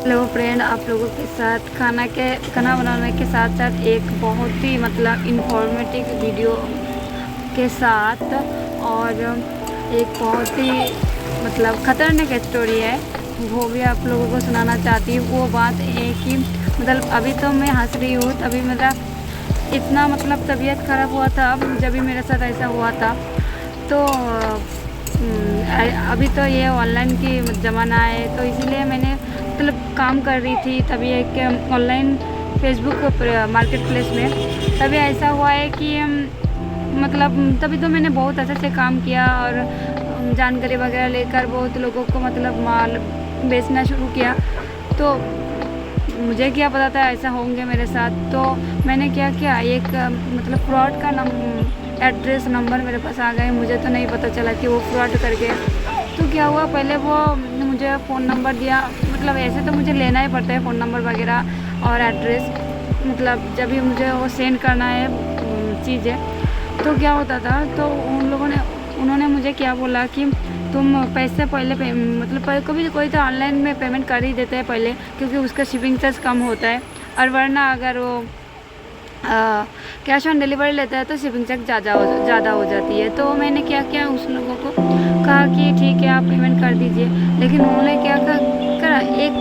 Hello friend, आप लोगों के साथ खाना बनाने के साथ साथ एक बहुत ही मतलब इंफॉर्मेटिव वीडियो के साथ और एक बहुत ही मतलब ख़तरनाक स्टोरी है, वो भी आप लोगों को सुनाना चाहती हूँ। वो बात है कि मतलब अभी तो मैं हंस रही हूँ, तभी मेरा इतना मतलब तबीयत ख़राब हुआ था जब भी मेरे साथ ऐसा हुआ था। तो अभी तो ये ऑनलाइन की ज़माना है, तो इसीलिए मैंने मतलब काम कर रही थी तभी एक ऑनलाइन फेसबुक मार्केट प्लेस में तभी ऐसा हुआ है कि मतलब तभी तो मैंने बहुत अच्छे से काम किया और जानकारी वगैरह लेकर बहुत लोगों को मतलब माल बेचना शुरू किया। तो मुझे क्या पता था ऐसा होंगे मेरे साथ। तो मैंने क्या किया, एक मतलब फ्रॉड का एड्रेस नंबर मेरे पास आ गए। मुझे तो नहीं पता चला कि वो फ्रॉड करके। तो क्या हुआ, पहले वो मुझे फ़ोन नंबर दिया। मतलब ऐसे तो मुझे लेना ही पड़ता है फ़ोन नंबर वगैरह और एड्रेस, मतलब जब भी मुझे वो सेंड करना है चीज़ें। तो क्या होता था, तो उन्होंने मुझे क्या बोला कि तुम पैसे पहले मतलब कभी कोई तो ऑनलाइन में पेमेंट कर ही देते हैं पहले, क्योंकि उसका शिपिंग चार्ज कम होता है। और वरना अगर वो कैश ऑन डिलीवरी लेता है तो शिपिंग चार्ज ज़्यादा हो जाती है। तो मैंने क्या किया, उस लोगों को कहा कि ठीक है आप पेमेंट कर दीजिए। लेकिन उन्होंने क्या करा, एक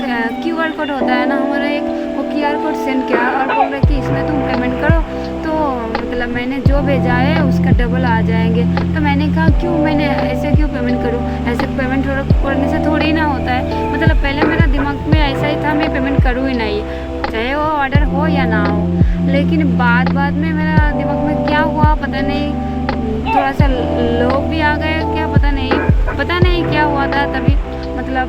QR कोड होता है ना हमारा, एक वो QR कोड सेंड किया और बोल रहे कि इसमें तुम पेमेंट करो तो मतलब मैंने जो भेजा है उसका डबल आ जाएंगे। तो मैंने कहा क्यों, मैंने ऐसे क्यों पेमेंट करूँ, ऐसे पेमेंट करने से थोड़ी ना होता है। मतलब पहले मेरा दिमाग में ऐसा ही था, मैं पेमेंट करूँ ही नहीं, चाहे वो ऑर्डर हो या ना हो। लेकिन बाद में मेरा दिमाग में क्या हुआ पता नहीं, थोड़ा सा लोभ भी आ गया क्या, पता नहीं क्या हुआ था तभी। मतलब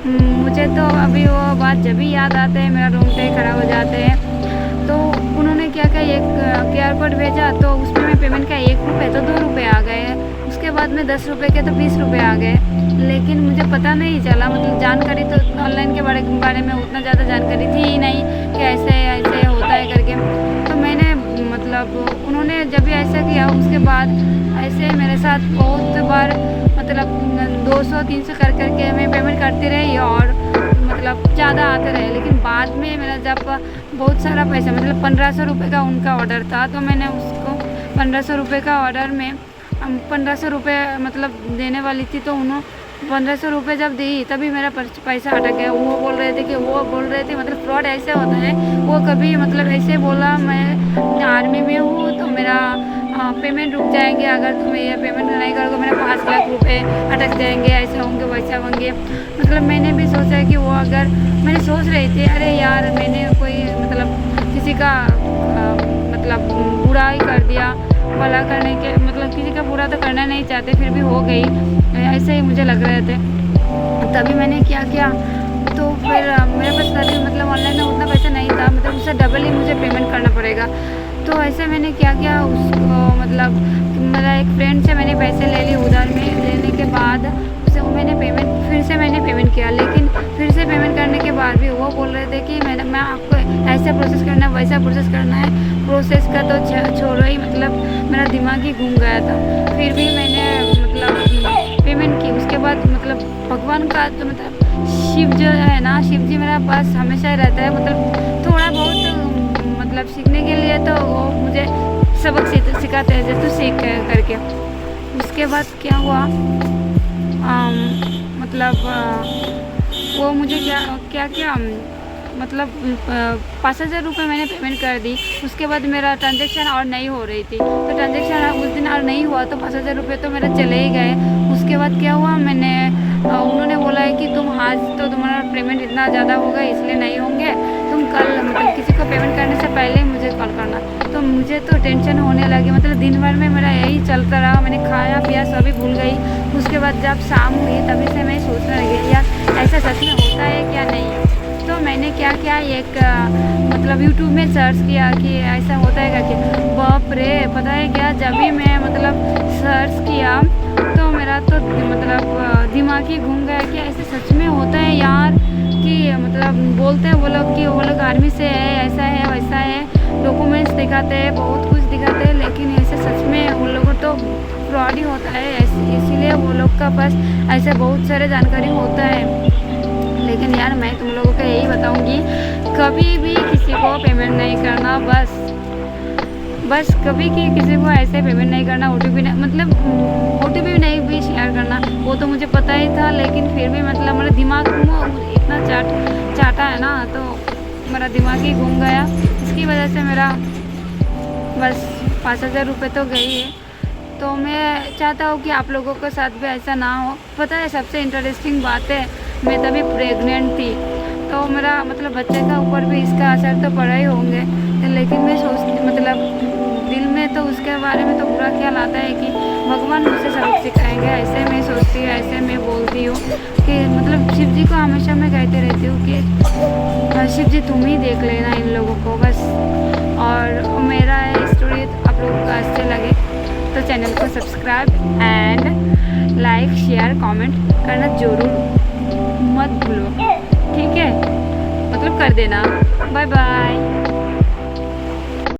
मुझे तो अभी वो बात जब भी याद आते हैं मेरा रोंगटे खड़ा हो जाते हैं। तो उन्होंने क्या किया, एक QR कोड भेजा, तो उसमें मैं पेमेंट का 1 रुपये तो 2 रुपये आ गए। उसके बाद में 10 रुपये के तो 20 रुपये आ गए। लेकिन मुझे पता नहीं चला, मतलब जानकारी तो ऑनलाइन के बारे में उतना ज़्यादा जानकारी थी ही नहीं कि ऐसे होता है करके। तो मैंने मतलब उन्होंने जब भी ऐसा किया उसके बाद ऐसे मेरे साथ बहुत बार मतलब 200-300 करके मैं पेमेंट करती रही और मतलब ज़्यादा आते रहे। लेकिन बाद में मेरा जब बहुत सारा पैसा मतलब 1500 रुपये का उनका ऑर्डर था, तो मैंने उसको 1500 रुपये का ऑर्डर में 1500 रुपये मतलब देने वाली थी। तो उन्होंने 1500 रुपये जब दी तभी मेरा पैसा अटक गया। वो बोल रहे थे मतलब फ्रॉड ऐसे होता है। वो कभी मतलब ऐसे बोला मैं आर्मी में हूँ तो मेरा पेमेंट रुक जाएंगे, अगर तुम ये पेमेंट नहीं करोगे मेरा 5 लाख रुपए अटक जाएंगे, ऐसे होंगे वैसे होंगे। मतलब मैंने भी सोचा कि वो अगर मैंने सोच रही थी अरे यार मैंने कोई मतलब किसी का मतलब बुरा ही कर दिया, भला करने के मतलब किसी का बुरा तो करना नहीं चाहते, फिर भी हो गई, ऐसे ही मुझे लग रहे थे। तभी मैंने क्या किया, तो फिर मेरे पास तभी मतलब ऑनलाइन में उतना पैसा नहीं था, मतलब उससे डबल ही मुझे पेमेंट करना पड़ेगा। तो ऐसे मैंने क्या किया, उसको मतलब मेरा एक फ्रेंड से मैंने पैसे ले लिए उधार में। लेने के बाद उसे फिर से मैंने पेमेंट किया। लेकिन फिर से पेमेंट करने के बाद भी वो बोल रहे थे कि मैं आपको ऐसा प्रोसेस करना है वैसा प्रोसेस करना है। प्रोसेस का तो छोड़ो ही, मतलब मेरा दिमाग ही घूम गया था। फिर भी मैंने मतलब पेमेंट की। उसके बाद मतलब भगवान का तो मतलब शिव जो है ना, शिव जी मेरा पास हमेशा ही रहता है। मतलब थोड़ा बहुत मतलब सीखने के लिए तो वो मुझे सबक सिखाते हैं, जैसे सीख करके। उसके बाद क्या हुआ, मतलब वो मुझे क्या मतलब 5000 रुपये मैंने पेमेंट कर दी। उसके बाद मेरा ट्रांजेक्शन और नहीं हो रही थी, तो ट्रांजेक्शन उस दिन और नहीं हुआ, तो 5000 रुपये तो मेरा चले ही गए। उसके बाद क्या हुआ, उन्होंने बोला है कि तुम आज तो तुम्हारा पेमेंट इतना ज़्यादा होगा इसलिए नहीं होंगे, तुम कल मतलब किसी को पेमेंट करने से पहले ही मुझे कॉल करना। तो मुझे तो टेंशन होने लगी, मतलब दिन भर में मेरा यही चलता रहा। मैंने खाया पिया सभी भूल गई। उसके बाद जब शाम हुई तभी से मैं सोचने लगी यार ऐसा सच में होता है क्या नहीं। तो मैंने क्या किया, एक मतलब यूट्यूब में सर्च किया कि ऐसा होता है करके। बाप रे, पता है क्या, जब भी मैं मतलब सर्च किया तो मेरा तो मतलब दिमाग ही घूम गया कि ऐसे सच में होता है यार। कि मतलब बोलते हैं वो लोग कि वो लोग आर्मी से है, ऐसा है वैसा है, डॉक्यूमेंट्स दिखाते हैं, बहुत कुछ दिखाते हैं, लेकिन ऐसे सच में उन लोगों तो फ्रॉड ही होता है। इसीलिए वो लोग का पास ऐसे बहुत सारे जानकारी होता है। लेकिन यार मैं तुम लोगों को यही बताऊंगी, कभी भी किसी को पेमेंट नहीं करना, बस कभी कि किसी को ऐसे पेमेंट नहीं करना, OTP नहीं, मतलब OTP नहीं भी शेयर करना। वो तो मुझे पता ही था, लेकिन फिर भी मतलब मेरा दिमाग इतना चाटा है ना, तो मेरा दिमाग ही घूम गया। इसकी वजह से मेरा बस 5,000 रुपये तो गई है। तो मैं चाहता हूँ कि आप लोगों के साथ भी ऐसा ना हो। पता है सबसे इंटरेस्टिंग बात है, मैं तभी प्रेग्नेंट थी, तो मेरा मतलब बच्चे का ऊपर भी इसका असर तो पड़ा ही होंगे। लेकिन मैं सोचती मतलब दिल में तो उसके बारे में तो बुरा ख्याल आता है कि भगवान मुझसे सबक सिखाएंगे, ऐसे मैं सोचती हूँ, ऐसे मैं बोलती हूँ कि मतलब शिव जी को हमेशा मैं कहती रहती हूँ कि शिव जी तुम ही देख लेना इन लोगों को बस। और मेरा स्टोरी आप लोगों को अच्छे लगे तो चैनल को subscribe and like share comment करना ज़रूर मत भूलो, ठीक है, मतलब कर देना। Bye bye.